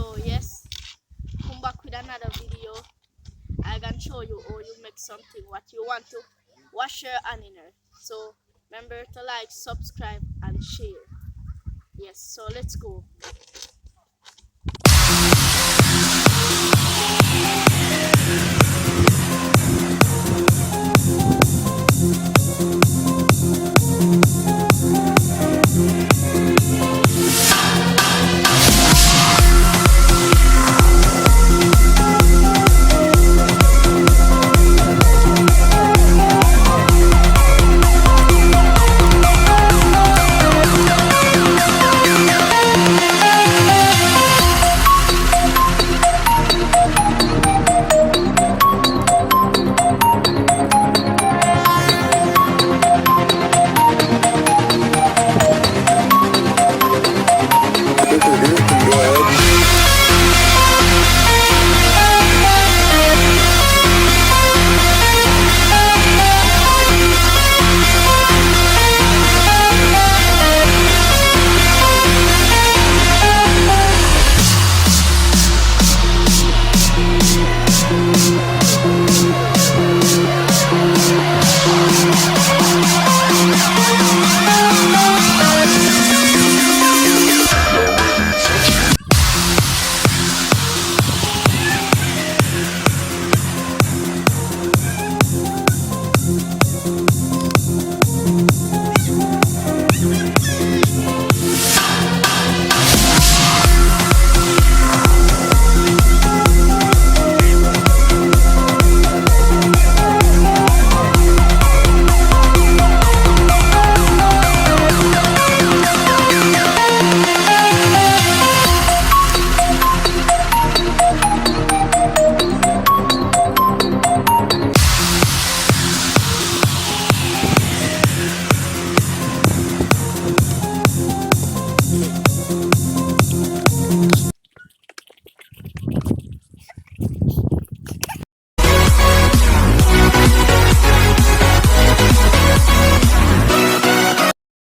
So yes, come back with another video. I can show you how you make something what you want to wash your hand in her. So remember to like, subscribe and share. Yes, so let's go.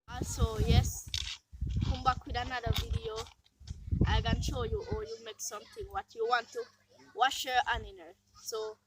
Also yes, come back with another video. I can show you how you make something what you want to wash your hand in her. So